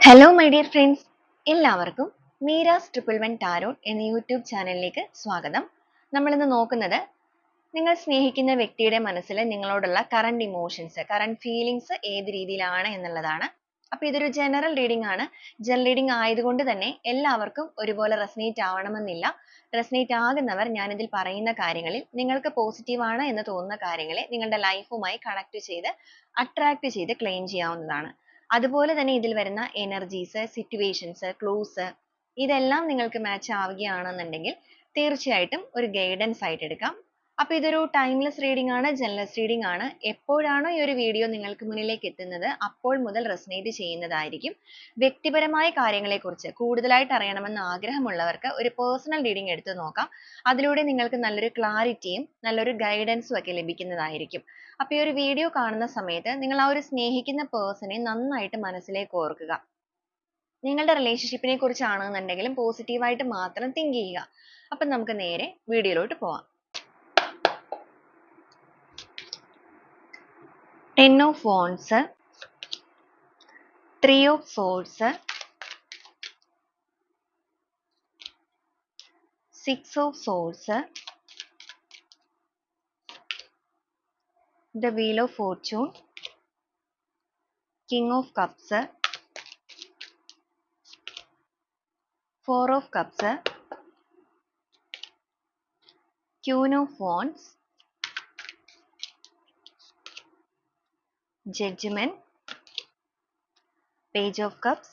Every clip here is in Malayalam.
ഹലോ മൈ ഡിയർ ഫ്രണ്ട്സ്, എല്ലാവർക്കും മീരാസ് 111 ടാരോട്ട് എന്ന യൂട്യൂബ് ചാനലിലേക്ക് സ്വാഗതം. നമ്മളിന്ന് നോക്കുന്നത് നിങ്ങൾ സ്നേഹിക്കുന്ന വ്യക്തിയുടെ മനസ്സിൽ നിങ്ങളോടുള്ള കറണ്ട് ഇമോഷൻസ്, കറണ്ട് ഫീലിങ്സ് ഏത് രീതിയിലാണ് എന്നുള്ളതാണ്. അപ്പോൾ ഇതൊരു ജനറൽ റീഡിംഗ് ആണ്. ജനറൽ റീഡിംഗ് ആയതുകൊണ്ട് തന്നെ എല്ലാവർക്കും ഒരുപോലെ റെസനേറ്റ് ആവണമെന്നില്ല. റെസനേറ്റ് ആകുന്നവർ ഞാനിതിൽ പറയുന്ന കാര്യങ്ങളിൽ നിങ്ങൾക്ക് പോസിറ്റീവ് ആണ് എന്ന് തോന്നുന്ന കാര്യങ്ങളെ നിങ്ങളുടെ ലൈഫുമായി കണക്ട് ചെയ്ത് അട്രാക്ട് ചെയ്ത് ക്ലെയിം ചെയ്യാവുന്നതാണ്. അതുപോലെ തന്നെ ഇതിൽ വരുന്ന എനർജീസ്, സിറ്റുവേഷൻസ്, ക്ലൂസ് ഇതെല്ലാം നിങ്ങൾക്ക് മാച്ച് ആവുകയാണെന്നുണ്ടെങ്കിൽ തീർച്ചയായിട്ടും ഒരു ഗൈഡൻസ് ആയിട്ട് എടുക്കാം. അപ്പോൾ ഇതൊരു ടൈംലെസ് റീഡിംഗ് ആണ്, ജനറൽ റീഡിംഗ് ആണ്. എപ്പോഴാണോ ഈ ഒരു വീഡിയോ നിങ്ങൾക്ക് മുന്നിലേക്ക് എത്തുന്നത് അപ്പോൾ മുതൽ റെസനേറ്റ് ചെയ്യുന്നതായിരിക്കും. വ്യക്തിപരമായ കാര്യങ്ങളെക്കുറിച്ച് കൂടുതലായിട്ട് അറിയണമെന്ന് ആഗ്രഹമുള്ളവർക്ക് ഒരു പേഴ്സണൽ റീഡിംഗ് എടുത്ത് നോക്കാം. അതിലൂടെ നിങ്ങൾക്ക് നല്ലൊരു ക്ലാരിറ്റിയും നല്ലൊരു ഗൈഡൻസും ഒക്കെ ലഭിക്കുന്നതായിരിക്കും. അപ്പോൾ ഈ ഒരു വീഡിയോ കാണുന്ന സമയത്ത് നിങ്ങൾ ആ ഒരു സ്നേഹിക്കുന്ന പേഴ്സണെ നന്നായിട്ട് മനസ്സിലേക്ക് ഓർക്കുക. നിങ്ങളുടെ റിലേഷൻഷിപ്പിനെ കുറിച്ചാണെന്നുണ്ടെങ്കിലും പോസിറ്റീവായിട്ട് മാത്രം തിങ്ക് ചെയ്യുക. അപ്പം നമുക്ക് നേരെ വീഡിയോയിലോട്ട് പോവാം. 10 of Wands, 3 of Swords, 6 of Swords, the Wheel of Fortune, King of Cups, 4 of Cups, Queen of Wands, Judgment, Page of Cups,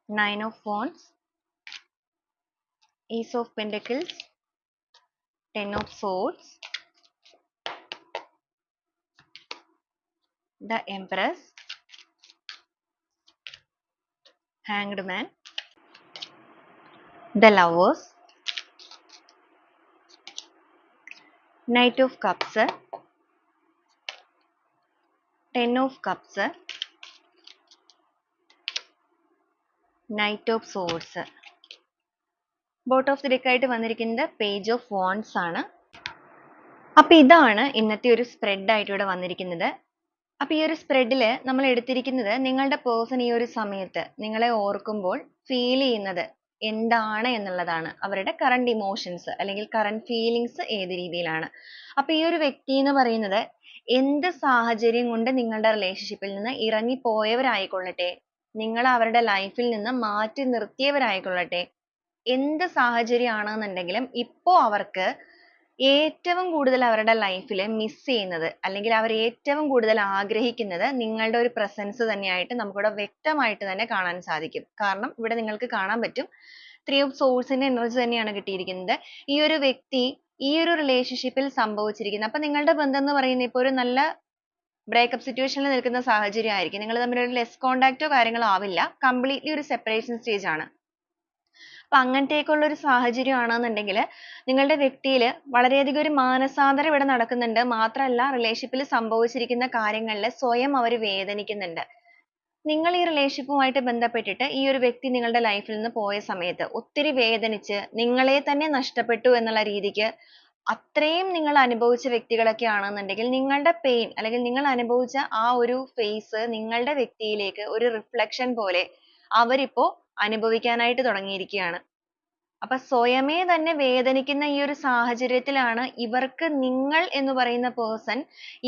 9 of Wands, Ace of Pentacles, 10 of Swords, the Empress, Hanged Man, the Lovers, Knight of Cups, 10 of Cups, Knight of Swords. Boat of the deck ആയിട്ട് വന്നിരിക്കുന്നത് പേജ് ഓഫ് വാണ്ട്സ് ആണ്. അപ്പൊ ഇതാണ് ഇന്നത്തെ ഒരു സ്പ്രെഡ് ആയിട്ട് ഇവിടെ വന്നിരിക്കുന്നത്. അപ്പൊ ഈ ഒരു സ്പ്രെഡിൽ നമ്മൾ എടുത്തിരിക്കുന്നത് നിങ്ങളുടെ പേഴ്സൺ ഈ ഒരു സമയത്ത് നിങ്ങളെ ഓർക്കുമ്പോൾ ഫീൽ ചെയ്യുന്നത് എന്താണ് എന്നുള്ളതാണ്. അവരുടെ കറണ്ട് ഇമോഷൻസ് അല്ലെങ്കിൽ കറണ്ട് ഫീലിങ്സ് ഏത് രീതിയിലാണ്. അപ്പൊ ഈ ഒരു വ്യക്തി എന്ന് പറയുന്നത് എന്ത് സാഹചര്യം കൊണ്ട് നിങ്ങളുടെ റിലേഷൻഷിപ്പിൽ നിന്ന് ഇറങ്ങിപ്പോയവരായിക്കൊള്ളട്ടെ, നിങ്ങൾ അവരുടെ ലൈഫിൽ നിന്ന് മാറ്റി നിർത്തിയവരായിക്കൊള്ളട്ടെ, എന്ത് സാഹചര്യമാണെന്നുണ്ടെങ്കിലും ഇപ്പോ അവർക്ക് ഏറ്റവും കൂടുതൽ അവരുടെ ലൈഫിൽ മിസ് ചെയ്യുന്നത് അല്ലെങ്കിൽ അവർ ഏറ്റവും കൂടുതൽ ആഗ്രഹിക്കുന്നത് നിങ്ങളുടെ ഒരു പ്രസൻസ് തന്നെയായിട്ട് നമുക്കിവിടെ വ്യക്തമായിട്ട് തന്നെ കാണാൻ സാധിക്കും. കാരണം ഇവിടെ നിങ്ങൾക്ക് കാണാൻ പറ്റും 3 of Swords ന്റെ എനർജി തന്നെയാണ് കിട്ടിയിരിക്കുന്നത്. ഈ ഒരു വ്യക്തി ഈ ഒരു റിലേഷൻഷിപ്പിൽ സംഭവിച്ചിരിക്കുന്നത്, അപ്പൊ നിങ്ങളുടെ ബന്ധം എന്ന് പറയുന്നത് ഇപ്പോൾ ഒരു നല്ല ബ്രേക്കപ്പ് സിറ്റുവേഷനിൽ നിൽക്കുന്ന സാഹചര്യം ആയിരിക്കും. നിങ്ങൾ തമ്മിൽ ഒരു ലെസ് കോണ്ടാക്റ്റോ കാര്യങ്ങളോ ആവില്ല, കംപ്ലീറ്റ്ലി ഒരു സെപ്പറേഷൻ സ്റ്റേജ് ആണ്. അപ്പൊ അങ്ങനത്തേക്കുള്ള ഒരു സാഹചര്യം ആണെന്നുണ്ടെങ്കിൽ നിങ്ങളുടെ വ്യക്തിയിൽ വളരെയധികം ഒരു മാനസാന്തരം ഇവിടെ നടക്കുന്നുണ്ട്. മാത്രമല്ല റിലേഷൻഷിപ്പിൽ സംഭവിച്ചിരിക്കുന്ന കാര്യങ്ങളിൽ സ്വയം അവർ വേദനിക്കുന്നുണ്ട്. നിങ്ങൾ ഈ റിലേഷൻഷിപ്പുമായിട്ട് ബന്ധപ്പെട്ടിട്ട് ഈ ഒരു വ്യക്തി നിങ്ങളുടെ ലൈഫിൽ നിന്ന് പോയ സമയത്ത് ഒത്തിരി വേദനിച്ച് നിങ്ങളെ തന്നെ നഷ്ടപ്പെട്ടു എന്നുള്ള രീതിക്ക് അത്രയും നിങ്ങൾ അനുഭവിച്ച വ്യക്തികളൊക്കെ ആണെന്നുണ്ടെങ്കിൽ നിങ്ങളുടെ പെയിൻ അല്ലെങ്കിൽ നിങ്ങൾ അനുഭവിച്ച ആ ഒരു ഫേസ് നിങ്ങളുടെ വ്യക്തിയിലേക്ക് ഒരു റിഫ്ലക്ഷൻ പോലെ അവരിപ്പോ അനുഭവിക്കാനായിട്ട് തുടങ്ങിയിരിക്കുകയാണ്. അപ്പൊ സ്വയമേ തന്നെ വേദനിക്കുന്ന ഈ ഒരു സാഹചര്യത്തിലാണ് ഇവർക്ക് നിങ്ങൾ എന്ന് പറയുന്ന പേഴ്സൺ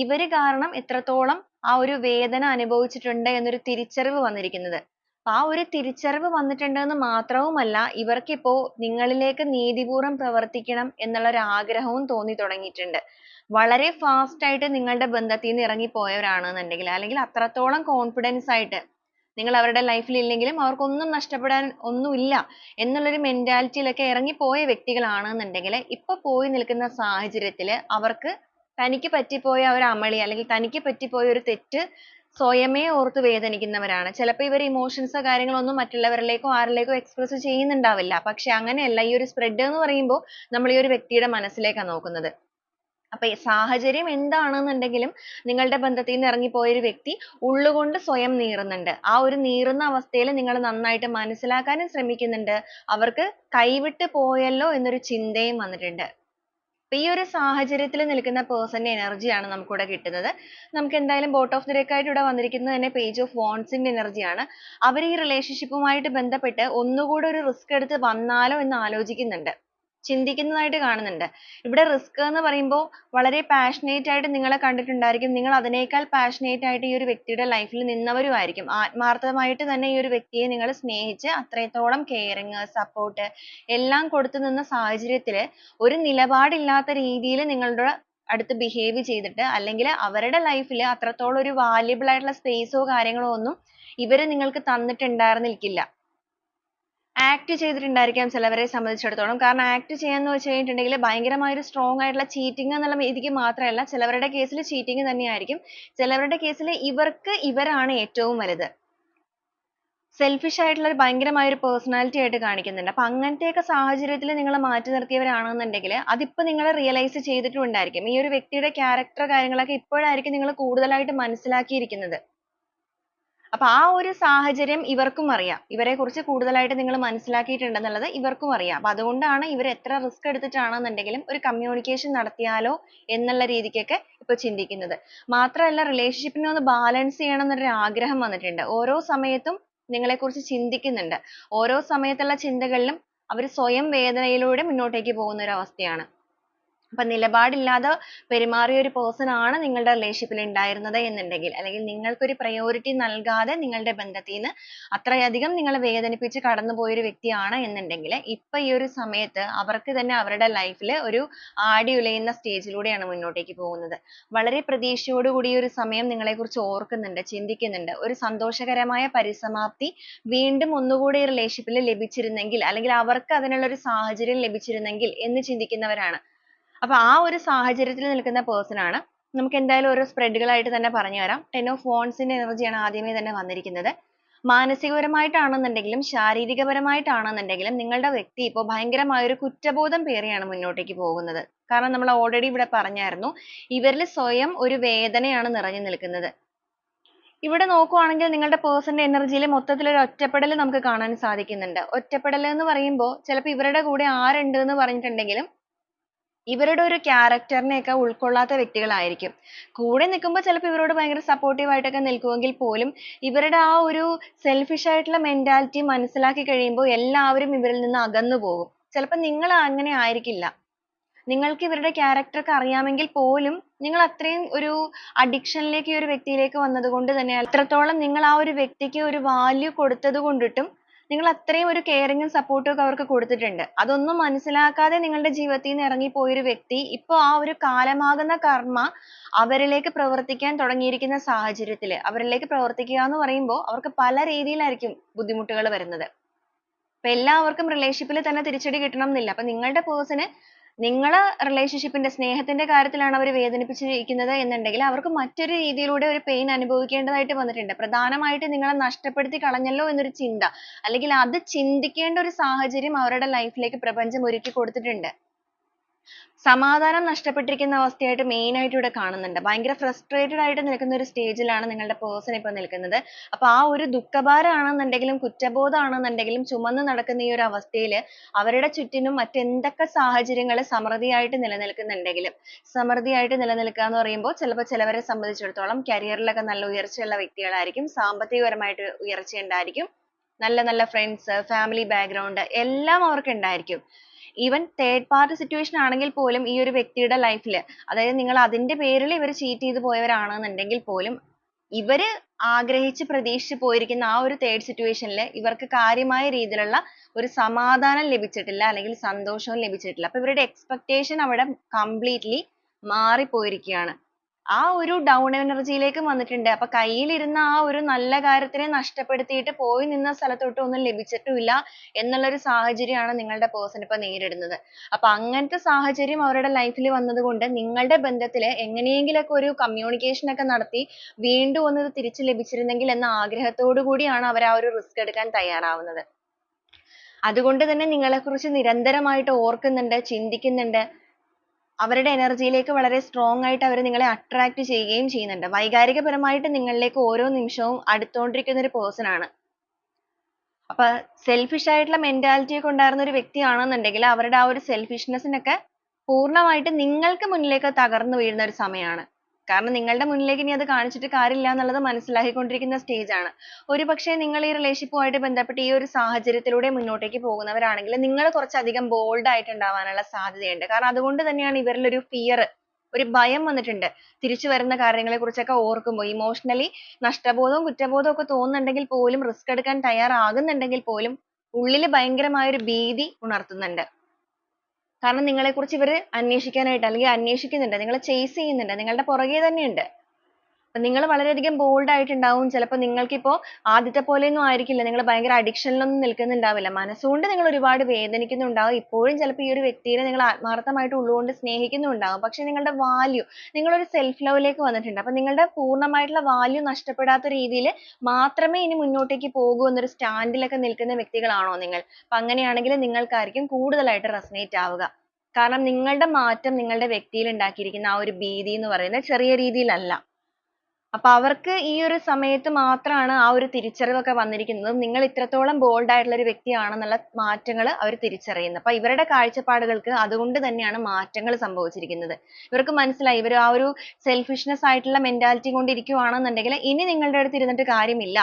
ഇവര് കാരണം എത്രത്തോളം ആ ഒരു വേദന അനുഭവിച്ചിട്ടുണ്ട് എന്നൊരു തിരിച്ചറിവ് വന്നിരിക്കുന്നത്. അപ്പൊ ആ ഒരു തിരിച്ചറിവ് വന്നിട്ടുണ്ട് എന്ന് മാത്രവുമല്ല, ഇവർക്കിപ്പോ നിങ്ങളിലേക്ക് നീതിപൂർവം പ്രവർത്തിക്കണം എന്നുള്ള ഒരു ആഗ്രഹവും തോന്നി തുടങ്ങിയിട്ടുണ്ട്. വളരെ ഫാസ്റ്റ് ആയിട്ട് നിങ്ങളുടെ ബന്ധത്തിൽ നിന്ന് ഇറങ്ങിപ്പോയവരാണെന്നുണ്ടെങ്കിൽ അല്ലെങ്കിൽ അത്രത്തോളം കോൺഫിഡൻസ് ആയിട്ട് നിങ്ങൾ അവരുടെ ലൈഫിൽ ഇല്ലെങ്കിലും അവർക്കൊന്നും നഷ്ടപ്പെടാൻ ഒന്നുമില്ല എന്നുള്ളൊരു മെന്റാലിറ്റിയിലൊക്കെ ഇറങ്ങിപ്പോയ വ്യക്തികളാണെന്നുണ്ടെങ്കിൽ ഇപ്പൊ പോയി നിൽക്കുന്ന സാഹചര്യത്തിൽ അവർക്ക് തനിക്ക് പറ്റിപ്പോയ ഒരു അമളി അല്ലെങ്കിൽ തനിക്ക് പറ്റിപ്പോയ ഒരു തെറ്റ് സ്വയമേ ഓർത്ത് വേദനിക്കുന്നവരാണ്. ചിലപ്പോൾ ഇവർ ഇമോഷൻസോ കാര്യങ്ങളോ ഒന്നും മറ്റുള്ളവരിലേക്കോ ആരിലേക്കോ എക്സ്പ്രസ് ചെയ്യുന്നുണ്ടാവില്ല. പക്ഷെ അങ്ങനെയല്ല, ഈ ഒരു സ്പ്രെഡ് എന്ന് പറയുമ്പോൾ നമ്മൾ ഈ ഒരു വ്യക്തിയുടെ മനസ്സിലേക്കാണ് നോക്കുന്നത്. അപ്പൊ ഈ സാഹചര്യം എന്താണെന്നുണ്ടെങ്കിലും നിങ്ങളുടെ ബന്ധത്തിൽ നിന്ന് ഇറങ്ങിപ്പോയ ഒരു വ്യക്തി ഉള്ളുകൊണ്ട് സ്വയം നീറുന്നുണ്ട്. ആ ഒരു നീറുന്ന അവസ്ഥയിൽ നിങ്ങൾ നന്നായിട്ട് മനസ്സിലാക്കാനും ശ്രമിക്കുന്നുണ്ട്. അവർക്ക് കൈവിട്ട് പോയല്ലോ എന്നൊരു ചിന്തയും വന്നിട്ടുണ്ട്. അപ്പൊ ഈ ഒരു സാഹചര്യത്തിൽ നിൽക്കുന്ന പേഴ്സന്റെ എനർജിയാണ് നമുക്കിവിടെ കിട്ടുന്നത്. നമുക്ക് എന്തായാലും ബോട്ട് ഓഫ് ദി ഡെക്ക് ആയിട്ട് ഇവിടെ വന്നിരിക്കുന്നത് തന്നെ പേജ് ഓഫ് വാണ്ട്സിന്റെ എനർജിയാണ്. അവർ ഈ റിലേഷൻഷിപ്പുമായിട്ട് ബന്ധപ്പെട്ട് ഒന്നുകൂടെ ഒരു റിസ്ക് എടുത്ത് വന്നാലോ എന്ന് ആലോചിക്കുന്നുണ്ട്, ചിന്തിക്കുന്നതായിട്ട് കാണുന്നുണ്ട്. ഇവിടെ റിസ്ക് എന്ന് പറയുമ്പോൾ വളരെ പാഷനേറ്റ് ആയിട്ട് നിങ്ങളെ കണ്ടിട്ടുണ്ടായിരിക്കും. നിങ്ങൾ അതിനേക്കാൾ പാഷനേറ്റ് ആയിട്ട് ഈ ഒരു വ്യക്തിയുടെ ലൈഫിൽ നിന്നവരുമായിരിക്കും. ആത്മാർത്ഥമായിട്ട് തന്നെ ഈ ഒരു വ്യക്തിയെ നിങ്ങൾ സ്നേഹിച്ച് അത്രത്തോളം കെയറിങ്, സപ്പോർട്ട് എല്ലാം കൊടുത്തു നിന്ന സാഹചര്യത്തിൽ ഒരു നിലപാടില്ലാത്ത രീതിയിൽ നിങ്ങളുടെ അടുത്ത് ബിഹേവ് ചെയ്തിട്ട്, അല്ലെങ്കിൽ അവരുടെ ലൈഫിൽ അത്രത്തോളം ഒരു വാല്യബിൾ ആയിട്ടുള്ള സ്പേസോ കാര്യങ്ങളോ ഒന്നും ഇവര് നിങ്ങൾക്ക് തന്നിട്ടുണ്ടായിരുന്നിരിക്കില്ല. ആക്ട് ചെയ്തിട്ടുണ്ടായിരിക്കാം ചിലവരെ സംബന്ധിച്ചിടത്തോളം. കാരണം ആക്ട് ചെയ്യാന്ന് വെച്ച് കഴിഞ്ഞിട്ടുണ്ടെങ്കിൽ ഭയങ്കരമായ ഒരു സ്ട്രോങ് ആയിട്ടുള്ള ചീറ്റിംഗ് എന്നുള്ള രീതിക്ക് മാത്രമല്ല, ചിലവരുടെ കേസിൽ ചീറ്റിംഗ് തന്നെയായിരിക്കും. ചിലവരുടെ കേസിൽ ഇവർക്ക് ഇവരാണ് ഏറ്റവും വലുത്. സെൽഫിഷ് ആയിട്ടുള്ള ഒരു ഭയങ്കരമായ ഒരു പേഴ്സണാലിറ്റി ആയിട്ട് കാണിക്കുന്നുണ്ട്. അപ്പൊ അങ്ങനത്തെയൊക്കെ സാഹചര്യത്തിൽ നിങ്ങൾ മാറ്റി നിർത്തിയവരാണെന്നുണ്ടെങ്കിൽ അതിപ്പോ നിങ്ങൾ റിയലൈസ് ചെയ്തിട്ടുണ്ടായിരിക്കും. ഈ ഒരു വ്യക്തിയുടെ ക്യാരക്ടർ കാര്യങ്ങളൊക്കെ ഇപ്പോഴായിരിക്കും നിങ്ങൾ കൂടുതലായിട്ട് മനസ്സിലാക്കിയിരിക്കുന്നത്. അപ്പൊ ആ ഒരു സാഹചര്യം ഇവർക്കും അറിയാം. ഇവരെ കുറിച്ച് കൂടുതലായിട്ട് നിങ്ങൾ മനസ്സിലാക്കിയിട്ടുണ്ടെന്നുള്ളത് ഇവർക്കും അറിയാം. അപ്പൊ അതുകൊണ്ടാണ് ഇവർ എത്ര റിസ്ക് എടുത്തിട്ടാണെന്നുണ്ടെങ്കിലും ഒരു കമ്മ്യൂണിക്കേഷൻ നടത്തിയാലോ എന്നുള്ള രീതിക്കൊക്കെ ഇപ്പൊ ചിന്തിക്കുന്നത്. മാത്രമല്ല റിലേഷൻഷിപ്പിനെ ഒന്ന് ബാലൻസ് ചെയ്യണം എന്നൊരു ആഗ്രഹം വന്നിട്ടുണ്ട്. ഓരോ സമയത്തും നിങ്ങളെ കുറിച്ച് ചിന്തിക്കുന്നുണ്ട്. ഓരോ സമയത്തുള്ള ചിന്തകളിലും അവർ സ്വയം വേദനയിലൂടെ മുന്നോട്ടേക്ക് പോകുന്ന ഒരു അവസ്ഥയാണ്. അപ്പൊ നിലപാടില്ലാതെ പെരുമാറിയ ഒരു person ആണ് നിങ്ങളുടെ റിലേഷൻഷിപ്പിൽ ഉണ്ടായിരുന്നത് എന്നുണ്ടെങ്കിൽ, അല്ലെങ്കിൽ നിങ്ങൾക്കൊരു പ്രയോറിറ്റി നൽകാതെ നിങ്ങളുടെ ബന്ധത്തിന്ന് അത്രയധികം നിങ്ങളെ വേദനിപ്പിച്ച് കടന്നുപോയ ഒരു വ്യക്തിയാണ് എന്നുണ്ടെങ്കിൽ, ഇപ്പൊ ഈ ഒരു സമയത്ത് അവർക്ക് തന്നെ അവരുടെ ലൈഫിൽ ഒരു ആടി ഉലയുന്ന സ്റ്റേജിലൂടെയാണ് മുന്നോട്ടേക്ക് പോകുന്നത്. വളരെ പ്രതീക്ഷയോടുകൂടി ഈ ഒരു സമയം നിങ്ങളെക്കുറിച്ച് ഓർക്കുന്നുണ്ട്, ചിന്തിക്കുന്നുണ്ട്. ഒരു സന്തോഷകരമായ പരിസമാപ്തി വീണ്ടും ഒന്നുകൂടി ഈ റിലേഷൻഷിപ്പിൽ ലഭിച്ചിരുന്നെങ്കിൽ, അല്ലെങ്കിൽ അവർക്ക് അതിനുള്ള ഒരു സാഹചര്യം ലഭിച്ചിരുന്നെങ്കിൽ എന്ന് ചിന്തിക്കുന്നവരാണ്. അപ്പൊ ആ ഒരു സാഹചര്യത്തിൽ നിൽക്കുന്ന person ആണ്. നമുക്ക് എന്തായാലും ഓരോ സ്പ്രെഡുകളായിട്ട് തന്നെ പറഞ്ഞു തരാം. 10 ഓഫ് വാണ്ട്സിന്റെ എനർജിയാണ് ആദ്യമേ തന്നെ വന്നിരിക്കുന്നത്. മാനസികപരമായിട്ടാണെന്നുണ്ടെങ്കിലും ശാരീരികപരമായിട്ടാണെന്നുണ്ടെങ്കിലും നിങ്ങളുടെ വ്യക്തി ഇപ്പോൾ ഭയങ്കരമായ ഒരു കുറ്റബോധം പേറിയാണ് മുന്നോട്ടേക്ക് പോകുന്നത്. കാരണം നമ്മൾ ഓൾറെഡി ഇവിടെ പറഞ്ഞായിരുന്നു, ഇവരിൽ സ്വയം ഒരു വേദനയാണ് നിറഞ്ഞു നിൽക്കുന്നത്. ഇവിടെ നോക്കുവാണെങ്കിൽ നിങ്ങളുടെ പേഴ്സന്റെ എനർജിയിൽ മൊത്തത്തിൽ ഒരു ഒറ്റപ്പെടൽ നമുക്ക് കാണാൻ സാധിക്കുന്നുണ്ട്. ഒറ്റപ്പെടൽ എന്ന് പറയുമ്പോൾ ചിലപ്പോൾ ഇവരുടെ കൂടെ ആരുണ്ട് എന്ന് പറഞ്ഞിട്ടുണ്ടെങ്കിലും ഇവരുടെ ഒരു ക്യാരക്ടറിനെയൊക്കെ ഉൾക്കൊള്ളാത്ത വ്യക്തികളായിരിക്കും. കൂടെ നിൽക്കുമ്പോൾ ചിലപ്പോൾ ഇവരോട് ഭയങ്കര സപ്പോർട്ടീവ് ആയിട്ടൊക്കെ നിൽക്കുമെങ്കിൽ പോലും ഇവരുടെ ആ ഒരു സെൽഫിഷ് ആയിട്ടുള്ള മെന്റാലിറ്റി മനസ്സിലാക്കി കഴിയുമ്പോൾ എല്ലാവരും ഇവരിൽ നിന്ന് അകന്നു പോകും. ചിലപ്പോൾ നിങ്ങൾ അങ്ങനെ ആയിരിക്കില്ല. നിങ്ങൾക്ക് ഇവരുടെ ക്യാരക്ടർ ഒക്കെ അറിയാമെങ്കിൽ പോലും നിങ്ങൾ അത്രയും ഒരു അഡിക്ഷനിലേക്ക് ഈ ഒരു വ്യക്തിയിലേക്ക് വന്നത് കൊണ്ട് തന്നെ, അത്രത്തോളം നിങ്ങൾ ആ ഒരു വ്യക്തിക്ക് ഒരു വാല്യൂ കൊടുത്തത് കൊണ്ടിട്ടും നിങ്ങൾ അത്രയും ഒരു കെയറിങ്ങും സപ്പോർട്ടും ഒക്കെ അവർക്ക് കൊടുത്തിട്ടുണ്ട്. അതൊന്നും മനസ്സിലാക്കാതെ നിങ്ങളുടെ ജീവിതത്തിൽ നിന്ന് ഇറങ്ങിപ്പോയ ഒരു വ്യക്തി ഇപ്പൊ ആ ഒരു കാലമാകുന്ന കർമ്മ അവരിലേക്ക് പ്രവർത്തിക്കാൻ തുടങ്ങിയിരിക്കുന്ന സാഹചര്യത്തിൽ, അവരിലേക്ക് പ്രവർത്തിക്കുക എന്ന് പറയുമ്പോൾ അവർക്ക് പല രീതിയിലായിരിക്കും ബുദ്ധിമുട്ടുകൾ വരുന്നത്. അപ്പൊ എല്ലാവർക്കും റിലേഷൻഷിപ്പിൽ തന്നെ തിരിച്ചടി കിട്ടണം എന്നില്ല. അപ്പൊ നിങ്ങളുടെ പേഴ്സണ് നിങ്ങളെ റിലേഷൻഷിപ്പിന്റെ സ്നേഹത്തിന്റെ കാര്യത്തിലാണ് അവർ വേദനിപ്പിച്ചിരിക്കുന്നത് എന്നുണ്ടെങ്കിൽ അവർക്ക് മറ്റൊരു രീതിയിലൂടെ ഒരു പെയിൻ അനുഭവിക്കേണ്ടതായിട്ട് വന്നിട്ടുണ്ട്. പ്രധാനമായിട്ട് നിങ്ങളെ നഷ്ടപ്പെടുത്തി കളഞ്ഞല്ലോ എന്നൊരു ചിന്ത, അല്ലെങ്കിൽ അത് ചിന്തിക്കേണ്ട ഒരു സാഹചര്യം അവരുടെ ലൈഫിലേക്ക് പ്രപഞ്ചം ഒരുക്കി കൊടുത്തിട്ടുണ്ട്. സമാധാനം നഷ്ടപ്പെട്ടിരിക്കുന്ന അവസ്ഥയായിട്ട് മെയിൻ ആയിട്ട് ഇവിടെ കാണുന്നുണ്ട്. ഭയങ്കര ഫ്രസ്ട്രേറ്റഡ് ആയിട്ട് നിൽക്കുന്ന ഒരു സ്റ്റേജിലാണ് നിങ്ങളുടെ പേഴ്സൺ ഇപ്പൊ നിൽക്കുന്നത്. അപ്പൊ ആ ഒരു ദുഃഖഭാരമാണെന്നുണ്ടെങ്കിലും കുറ്റബോധമാണെന്നുണ്ടെങ്കിലും ചുമന്ന് നടക്കുന്ന ഈ ഒരു അവസ്ഥയിൽ അവരുടെ ചുറ്റിനും മറ്റെന്തൊക്കെ സാഹചര്യങ്ങൾ സമൃദ്ധിയായിട്ട് നിലനിൽക്കുന്നുണ്ടെങ്കിലും, സമൃദ്ധിയായിട്ട് നിലനിൽക്കുക എന്ന് പറയുമ്പോൾ ചിലപ്പോൾ ചിലവരെ സംബന്ധിച്ചിടത്തോളം കരിയറിലൊക്കെ നല്ല ഉയർച്ചയുള്ള വ്യക്തികളായിരിക്കും, സാമ്പത്തികപരമായിട്ട് ഉയർച്ച ഉണ്ടായിരിക്കും, നല്ല നല്ല ഫ്രണ്ട്സ്, ഫാമിലി ബാക്ക്ഗ്രൗണ്ട് എല്ലാം അവർക്ക് ഉണ്ടായിരിക്കും. ഈവൻ തേർഡ് പാർട്ടി സിറ്റുവേഷൻ ആണെങ്കിൽ പോലും ഈ ഒരു വ്യക്തിയുടെ ലൈഫിൽ, അതായത് നിങ്ങൾ അതിന്റെ പേരിൽ ഇവർ ചീറ്റ് ചെയ്ത് പോയവരാണെന്നുണ്ടെങ്കിൽ പോലും ഇവര് ആഗ്രഹിച്ച് പ്രതീക്ഷിച്ച് പോയിരിക്കുന്ന ആ ഒരു തേർഡ് സിറ്റുവേഷനിൽ ഇവർക്ക് കാര്യമായ രീതിയിലുള്ള ഒരു സമാധാനം ലഭിച്ചിട്ടില്ല, അല്ലെങ്കിൽ സന്തോഷവും ലഭിച്ചിട്ടില്ല. അപ്പൊ ഇവരുടെ എക്സ്പെക്ടേഷൻ അവിടെ കംപ്ലീറ്റ്ലി മാറിപ്പോയിരിക്കുകയാണ്. ആ ഒരു ഡൗൺ എനർജിയിലേക്ക് വന്നിട്ടുണ്ട്. അപ്പൊ കയ്യിലിരുന്ന ആ ഒരു നല്ല കാര്യത്തിനെ നഷ്ടപ്പെടുത്തിയിട്ട് പോയി നിന്ന സ്ഥലത്തൊട്ട് ഒന്നും ലഭിച്ചിട്ടുമില്ല എന്നുള്ള ഒരു സാഹചര്യമാണ് നിങ്ങളുടെ പേഴ്സൺ ഇപ്പൊ നേരിടുന്നത്. അപ്പൊ അങ്ങനത്തെ സാഹചര്യം അവരുടെ ലൈഫിൽ വന്നത് കൊണ്ട് നിങ്ങളുടെ ബന്ധത്തിൽ എങ്ങനെയെങ്കിലൊക്കെ ഒരു കമ്മ്യൂണിക്കേഷൻ ഒക്കെ നടത്തി വീണ്ടും ഒന്ന് ഇത് തിരിച്ചു ലഭിച്ചിരുന്നെങ്കിൽ എന്ന ആഗ്രഹത്തോടു കൂടിയാണ് അവർ ആ ഒരു റിസ്ക് എടുക്കാൻ തയ്യാറാവുന്നത്. അതുകൊണ്ട് തന്നെ നിങ്ങളെക്കുറിച്ച് നിരന്തരമായിട്ട് ഓർക്കുന്നുണ്ട്, ചിന്തിക്കുന്നുണ്ട്. അവരുടെ എനർജിയിലേക്ക് വളരെ സ്ട്രോങ് ആയിട്ട് അവർ നിങ്ങളെ അട്രാക്ട് ചെയ്യുകയും ചെയ്യുന്നുണ്ട്. വൈകാരികപരമായിട്ട് നിങ്ങളിലേക്ക് ഓരോ നിമിഷവും അടുത്തുകൊണ്ടിരിക്കുന്ന ഒരു person ആണ്. അപ്പൊ സെൽഫിഷ് ആയിട്ടുള്ള മെന്റാലിറ്റി ഒക്കെ ഉണ്ടായിരുന്ന ഒരു വ്യക്തിയാണെന്നുണ്ടെങ്കിൽ അവരുടെ ആ ഒരു സെൽഫിഷ്നെസ്സിനൊക്കെ പൂർണ്ണമായിട്ട് നിങ്ങൾക്ക് മുന്നിലേക്ക് തകർന്നു വീഴുന്ന ഒരു സമയമാണ്. കാരണം നിങ്ങളുടെ മുന്നിലേക്ക് ഇനി അത് കാണിച്ചിട്ട് കാര്യമില്ല എന്നുള്ളത് മനസ്സിലാക്കിക്കൊണ്ടിരിക്കുന്ന സ്റ്റേജ് ആണ്. ഒരുപക്ഷേ നിങ്ങൾ ഈ റിലേഷൻഷിപ്പുമായിട്ട് ബന്ധപ്പെട്ട് ഈ ഒരു സാഹചര്യത്തിലൂടെ മുന്നോട്ടേക്ക് പോകുന്നവരാണെങ്കിൽ നിങ്ങൾ കുറച്ചധികം ബോൾഡ് ആയിട്ട് ഉണ്ടാവാനുള്ള സാധ്യതയുണ്ട്. കാരണം അതുകൊണ്ട് തന്നെയാണ് ഇവരിൽ ഒരു ഫിയർ, ഒരു ഭയം വന്നിട്ടുണ്ട്. തിരിച്ചു വരുന്ന കാര്യങ്ങളെ കുറിച്ചൊക്കെ ഓർക്കുമ്പോൾ ഇമോഷണലി നഷ്ടബോധവും കുറ്റബോധവും ഒക്കെ തോന്നുന്നുണ്ടെങ്കിൽ പോലും, റിസ്ക് എടുക്കാൻ തയ്യാറാകുന്നുണ്ടെങ്കിൽ പോലും ഉള്ളിൽ ഭയങ്കരമായ ഒരു ഭീതി ഉണർത്തുന്നുണ്ട്. കാരണം നിങ്ങളെക്കുറിച്ച് ഇവര് അന്വേഷിക്കാനായിട്ട് അല്ലെങ്കിൽ അന്വേഷിക്കുന്നുണ്ട്, നിങ്ങളെ ചേസ് ചെയ്യുന്നുണ്ട്, നിങ്ങളുടെ പുറകെ തന്നെയുണ്ട്. അപ്പൊ നിങ്ങൾ വളരെയധികം ബോൾഡ് ആയിട്ടുണ്ടാവും. ചിലപ്പോൾ നിങ്ങൾക്കിപ്പോ ആദ്യത്തെ പോലെയൊന്നും ആയിരിക്കില്ല, നിങ്ങൾ ഭയങ്കര അഡിക്ഷനിലൊന്നും നിൽക്കുന്നുണ്ടാവില്ല. മനസ്സുകൊണ്ട് നിങ്ങൾ ഒരുപാട് വേദനിക്കുന്നുണ്ടാവും. ഇപ്പോഴും ചിലപ്പോൾ ഈ ഒരു വ്യക്തിയെ നിങ്ങൾ ആത്മാർത്ഥമായിട്ട് ഉള്ളുകൊണ്ട് സ്നേഹിക്കുന്നുണ്ടാവും. പക്ഷെ നിങ്ങളുടെ വാല്യൂ, നിങ്ങളൊരു സെൽഫ് ലവിലേക്ക് വന്നിട്ടുണ്ട്. അപ്പൊ നിങ്ങളുടെ പൂർണ്ണമായിട്ടുള്ള വാല്യൂ നഷ്ടപ്പെടാത്ത രീതിയിൽ മാത്രമേ ഇനി മുന്നോട്ടേക്ക് പോകൂ എന്നൊരു സ്റ്റാൻഡിലൊക്കെ നിൽക്കുന്ന വ്യക്തികളാണോ നിങ്ങൾ? അപ്പൊ അങ്ങനെയാണെങ്കിൽ നിങ്ങൾക്കായിരിക്കും കൂടുതലായിട്ട് റെസനേറ്റ് ആവുക. കാരണം നിങ്ങളുടെ മാറ്റം നിങ്ങളുടെ വ്യക്തിയിൽ ഉണ്ടാക്കിയിരിക്കുന്ന ആ ഒരു ഭീതി എന്ന് പറയുന്നത് ചെറിയ രീതിയിലല്ല. അപ്പൊ അവർക്ക് ഈ ഒരു സമയത്ത് മാത്രമാണ് ആ ഒരു തിരിച്ചറിവൊക്കെ വന്നിരിക്കുന്നതും നിങ്ങൾ ഇത്രത്തോളം ബോൾഡ് ആയിട്ടുള്ള ഒരു വ്യക്തിയാണെന്നുള്ള മാറ്റങ്ങൾ അവർ തിരിച്ചറിയുന്നത്. അപ്പൊ ഇവരുടെ കാഴ്ചപ്പാടുകൾക്ക് അതുകൊണ്ട് തന്നെയാണ് മാറ്റങ്ങൾ സംഭവിച്ചിരിക്കുന്നത്. ഇവർക്ക് മനസ്സിലായി ഇവർ ആ ഒരു സെൽഫിഷ്നെസ് ആയിട്ടുള്ള മെന്റാലിറ്റി കൊണ്ട് ഇരിക്കുവാണെന്നുണ്ടെങ്കിൽ ഇനി നിങ്ങളുടെ അടുത്ത് ഇരുന്നിട്ട് കാര്യമില്ല.